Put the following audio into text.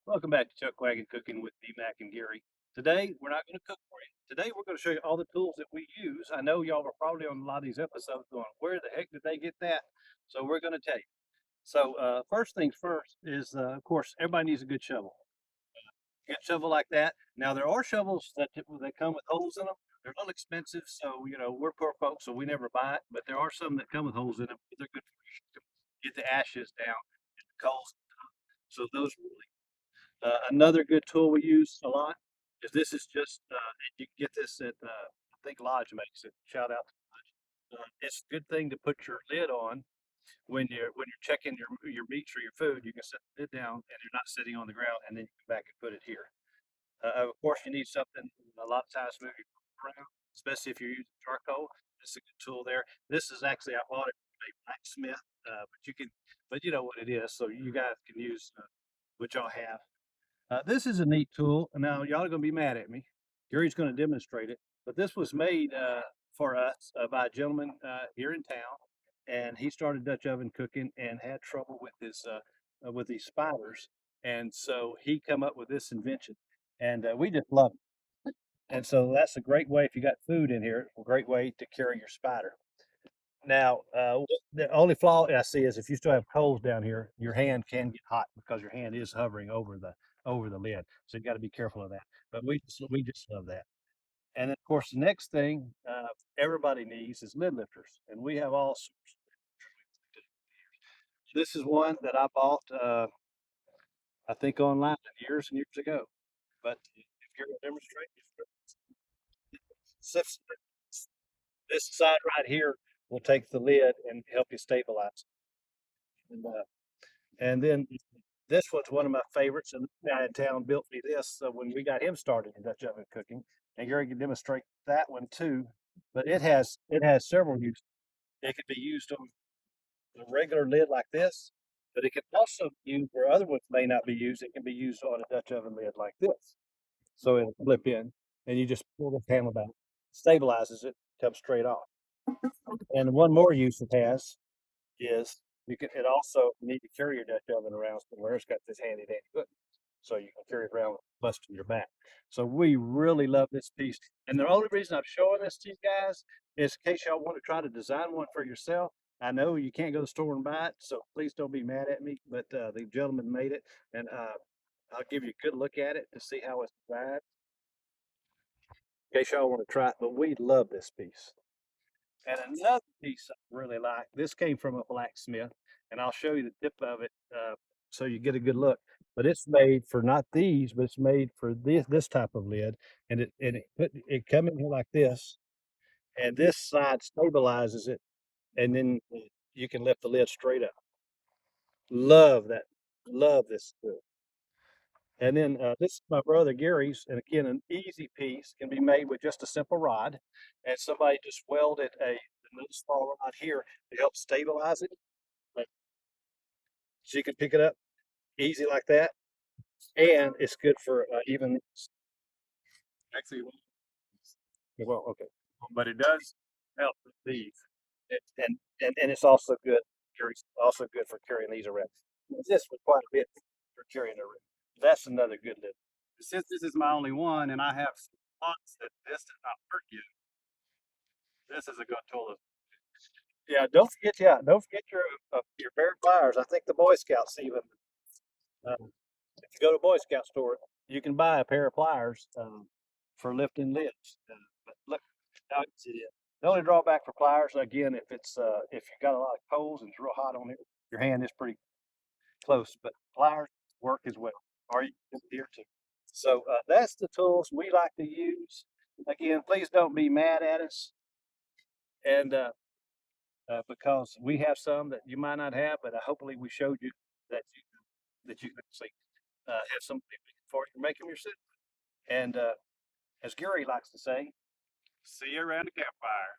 Welcome back to Chuck Wagon Cooking with D Mac and Gary. Today, we're not going to cook for you. Today, we're going to show you all the tools that we use. I know y'all are probably on a lot of these episodes going, where the heck did they get that? So we're going to tell you. So first things first is, of course, everybody needs a good shovel. Get a shovel like that. Now, there are shovels that come with holes in them. They're a little expensive, so, we're poor folks, so we never buy it. But there are some that come with holes in them. They're good for you to get the ashes down, get the coals. So those are really another good tool we use a lot is this is just you can get this at I think Lodge makes it. Shout out to Lodge. It's a good thing to put your lid on when you're checking your meats or your food. You can set the lid down and you're not sitting on the ground, and then you come back and put it here. Of course, you need something a lot of times move your food around, especially if you're using charcoal. This is a good tool there. This is actually I bought it from a blacksmith, but you know what it is, so you guys can use what y'all have. This is a neat tool. Now, y'all are going to be mad at me. Gary's going to demonstrate it, but this was made for us by a gentleman here in town, and he started Dutch oven cooking and had trouble with these spiders, and so he come up with this invention, and we just love it. And so that's a great way if you got food in here, a great way to carry your spider. Now, the only flaw I see is if you still have coals down here, your hand can get hot because your hand is hovering over the lid. So you got to be careful of that. But we just love that. And then, of course, the next thing everybody needs is lid lifters, and we have all sorts. This is one that I bought, I think, online years and years ago. But if you're going to demonstrate, this this side right here will take the lid and help you stabilize. And, then this was one of my favorites, and the guy in town built me this when we got him started in Dutch oven cooking. And Gary can demonstrate that one too. But it has several uses. It could be used on a regular lid like this, but it can also be used where other ones may not be used. It can be used on a Dutch oven lid like this. So it'll flip in, and you just pull the handle back, stabilizes it, comes straight off. And one more use it has is you can. It also need to carry your Dutch oven around somewhere. It's got this handy dandy hook, so you can carry it around busting your back. So we really love this piece. And the only reason I'm showing this to you guys is in case y'all want to try to design one for yourself. I know you can't go to the store and buy it, so please don't be mad at me. But the gentleman made it, and I'll give you a good look at it to see how it's designed in case y'all want to try it. But we love this piece. And another piece I really like, this came from a blacksmith, and I'll show you the tip of it so you get a good look. But it's made for not these, but it's made for this type of lid, and it come in here like this, and this side stabilizes it, and then you can lift the lid straight up. Love that. Love this tool. And then this is my brother Gary's, and again, an easy piece can be made with just a simple rod, and somebody just welded another small rod here to help stabilize it, like, so you can pick it up easy like that, and it's good for even. Actually, well, okay, but it does help with these, and it's also good. Gary's also good for carrying these around. This was quite a bit for carrying around. That's another good lid. Since this is my only one and I have some thoughts that this does not hurt you, this is a good tool. Yeah, don't forget your pair of pliers. I think the Boy Scouts even if you go to a Boy Scout store, you can buy a pair of pliers for lifting lids. But look how easy it is. The only drawback for pliers, again, if you got a lot of coals and it's real hot on it, your hand is pretty close. But pliers work as well, or you can do here too. So that's the tools we like to use. Again, please don't be mad at us, and because we have some that you might not have, but hopefully we showed you that you can see have something for you to make them yourself. And as Gary likes to say, see you around the campfire.